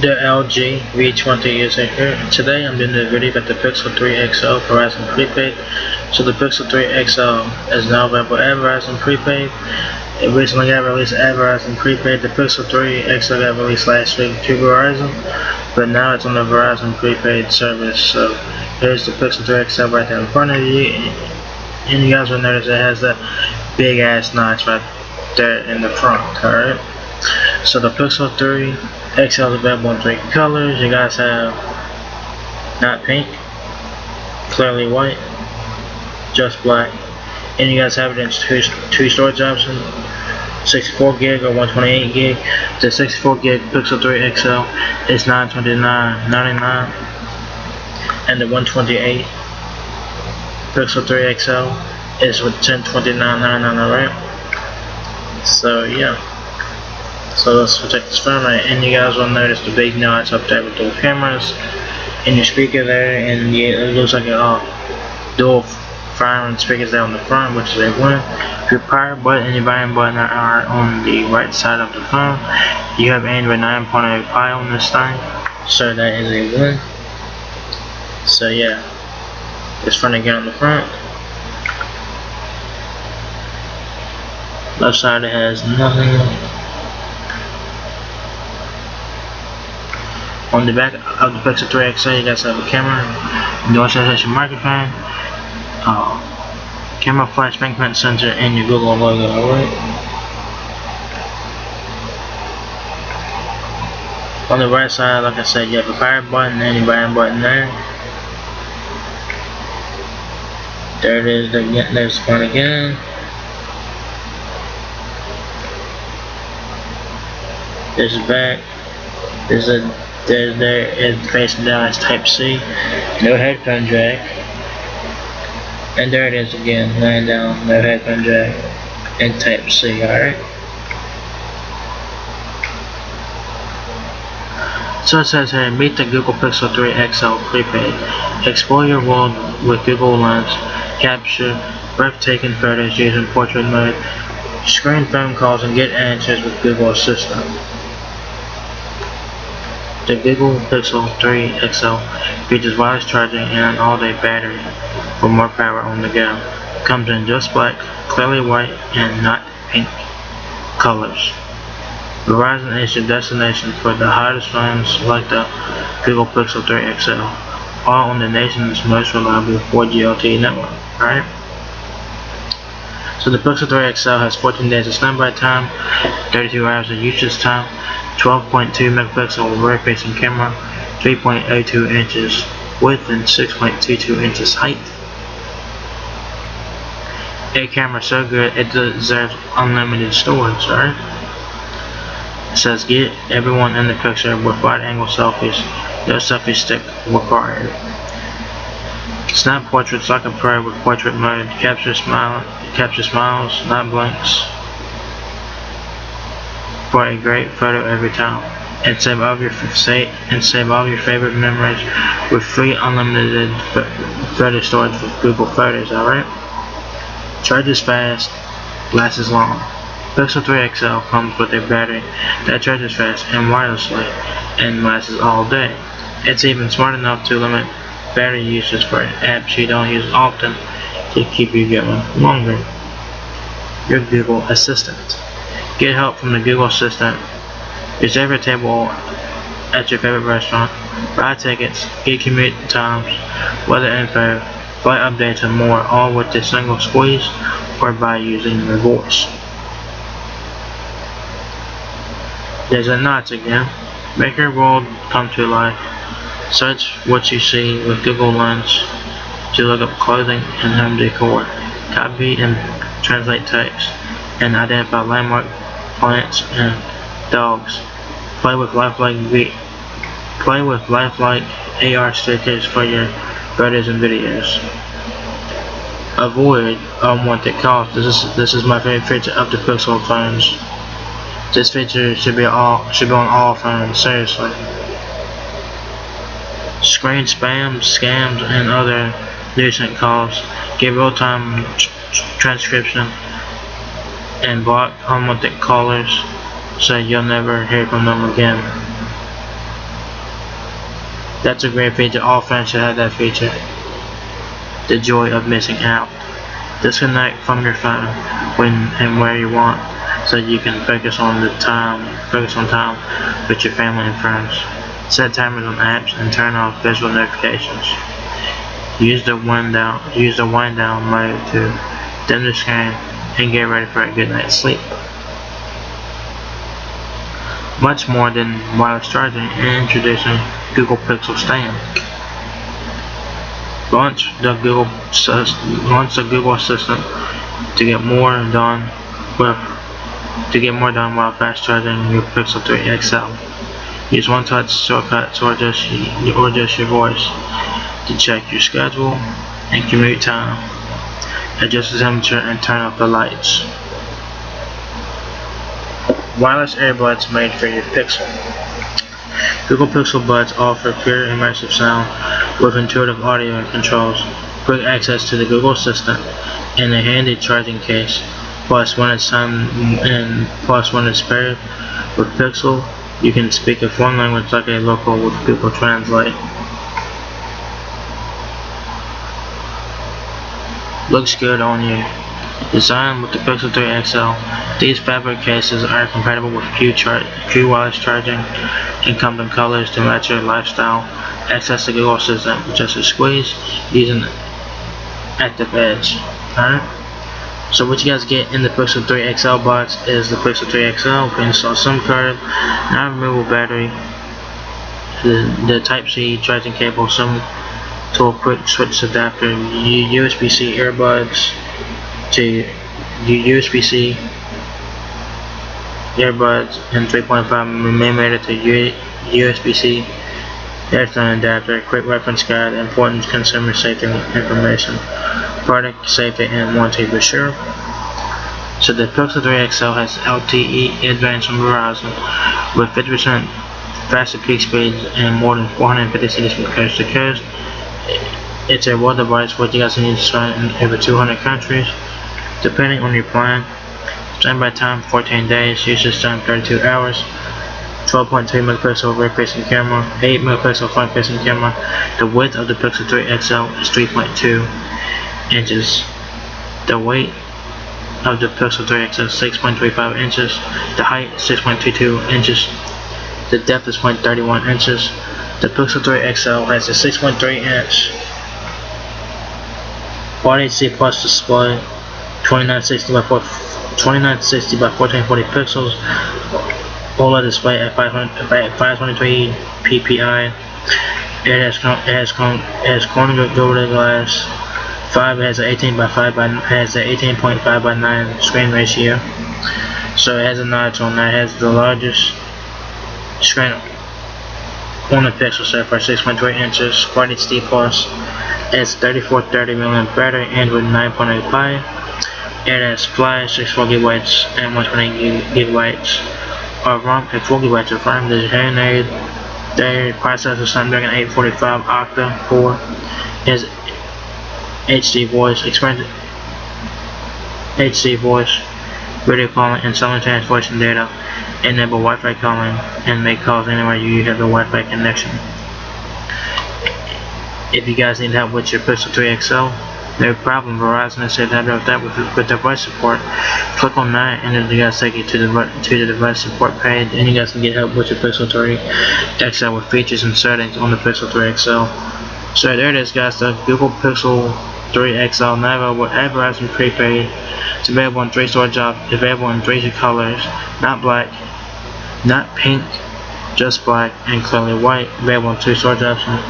The LG V20 user here. Today I'm doing a video about the Pixel 3 XL Verizon Prepaid. So the Pixel 3 XL is now available at Verizon Prepaid. It recently got released at Verizon Prepaid. The Pixel 3 XL got released last week to Verizon, but now it's on the Verizon Prepaid service. So here's the Pixel 3 XL right there in front of you, and you guys will notice it has that big ass notch right there in the front. Alright. So the Pixel 3 XL is available in 3 colors. You guys have not pink, clearly white, just black, and you guys have it in two storage options: 64 gig or 128 gig. The 64 gig Pixel 3 XL is $929.99, and the 128 Pixel 3 XL is with $1029.99. Alright. So yeah. So let's check this phone out, and you guys will notice the big notch up there with dual cameras, and your speaker there, and it looks like a dual firing speakers there on the front, which is a win. Your power button and your volume button are on the right side of the phone. You have Android 9.0 Pie on this thing, so that is a win. So yeah, it's fun again on the front. Left side it has nothing. On the back of the Pixel 3 XL, you guys have a camera, dual sensation microphone, camera flash fingerprint sensor, and your Google logo. Alright. On the right side, like I said, you have a power button and your volume button there. There it is. There's the phone again. There's the back. There is facing down as Type-C, no headphone jack, and there it is again, laying down, no headphone jack, and Type-C. Alright. So it says here, meet the Google Pixel 3 XL Prepaid. Explore your world with Google Lens. Capture breathtaking photos using portrait mode. Screen phone calls and get answers with Google Assistant. The Google Pixel 3 XL features wireless charging and an all-day battery for more power on the go. Comes in just black, clearly white, and not pink colors. Verizon is your destination for the hottest phones like the Google Pixel 3 XL, all on the nation's most reliable 4G LTE network. Alright? So the Pixel 3 XL has 14 days of standby time, 32 hours of usage time, 12.2 megapixel rear-facing camera, 3.02 inches width, and 6.22 inches height. A camera so good it deserves unlimited storage. Alright. It says get everyone in the picture with wide-angle selfies. No selfie stick required. Snap portraits like a pro with portrait mode. Capture smiles, not blanks, for a great photo every time. And save all your favorite memories with free unlimited photo storage with Google Photos. Alright. Charges fast, lasts long. Pixel 3 XL comes with a battery that charges fast and wirelessly and lasts all day. It's even smart enough to limit battery usage for apps you don't use often to keep you going longer. Your Google Assistant. Get help from the Google Assistant. Reserve a table at your favorite restaurant. Buy tickets, get commute times, weather info, flight updates, and more, all with a single squeeze or by using your voice. There's a notch again. Make your world come to life. Search what you see with Google Lens to look up clothing and home decor. Copy and translate text and identify landmark plants and dogs. Play with lifelike AR stickers for your photos and videos. Avoid unwanted calls. This is my favorite feature of the Pixel phones. This feature should be on all phones. Seriously. Screen spam, scams, and other nuisance calls. Get real-time transcription and block unwanted callers so you'll never hear from them again. That's a great feature. All phones should have that feature. The joy of missing out. Disconnect from your phone when and where you want, so you can focus on time with your family and friends. Set timers on apps and turn off visual notifications. Use the wind down mode to dim the screen and get ready for a good night's sleep. Much more than wireless charging, and introducing Google Pixel Stand. Launch the Google Assistant to get more done while fast charging your Pixel 3 XL. Use one-touch shortcuts or just your voice to check your schedule and commute time. Adjust the temperature and turn off the lights. Wireless earbuds made for your Pixel. Google Pixel Buds offer pure immersive sound with intuitive audio controls, quick access to the Google Assistant, and a handy charging case. Plus, when it's paired with Pixel, you can speak a foreign language like a local with Google Translate. Looks good on you. Designed with the Pixel 3 XL, these fabric cases are compatible with Q wireless charging and come in colors to match your lifestyle. Access the Google Assistant with just a squeeze using Active Edge. Alright? So what you guys get in the Pixel 3 XL box is the Pixel 3 XL, install SIM card, non-removable battery, the Type-C charging cable, some to a quick switch adapter, USB-C earbuds to USB-C earbuds, and 3.5mm to USB-C headphone adapter, quick reference guide, important consumer safety information, product safety and warranty brochure. So the Pixel 3 XL has LTE Advanced from Verizon with 50% faster peak speeds and more than 450 cities from coast to coast. It's a world device what you guys need to sign in over 200 countries. Depending on your plan, standby time 14 days, usage time 32 hours, 12.2 megapixel rear facing camera, 8 megapixel front facing camera. The width of the Pixel 3 XL is 3.2 inches. The weight of the Pixel 3 XL is 6.35 inches. The height is 6.22 inches. The depth is 0.31 inches. The Pixel 3 XL has a 6.3 inch Quad HD Plus display, 2960 by 1440 pixels, OLED display at 523 ppi. It has corner Gorilla Glass 5. It has an 18.5 by 9 screen ratio. So it has a notch on that. It has the largest screen on the Pixel set for 6.3 inches. Quad HD Plus. It's 3430mm battery, Android 9.85. It has flash 64 GB and 128 GB of RAM and 4 GB of RAM. There's the processor Snapdragon 845 octa core. Is HD voice, video calling and simultaneous voice and data. Enable Wi-Fi calling and make calls anywhere you have a Wi-Fi connection. If you guys need help with your Pixel 3 XL, no problem. Verizon has said help that with device support. Click on that, and then you guys take you to the device support page, and you guys can get help with your Pixel 3 XL with features and settings on the Pixel 3 XL. So there it is, guys. The Google Pixel 3 XL now available at Verizon Prepaid. It's available in 3 storage options, available in 3 colors, not black, not pink, just black, and clearly white. Available in 2 storage options.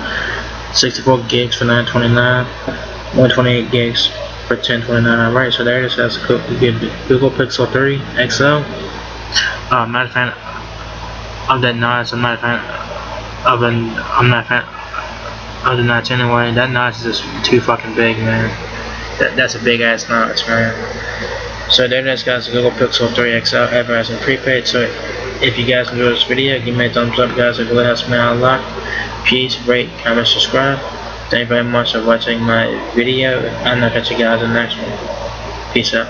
64 gigs for $9.29, 128 gigs for $10.29. Alright, so there it is. That's Google Pixel 3 XL. I'm not a fan of that notch. I'm not a fan of the notch anyway. That notch is just too fucking big, man. That's a big ass notch, man. So there it is, guys. Google Pixel 3 XL at Verizon Prepaid. So if you guys enjoyed this video, give me a thumbs up, guys. It really helps me out a lot. Please rate, comment, subscribe. Thank you very much for watching my video. I'm gonna catch you guys in the next one. Peace out.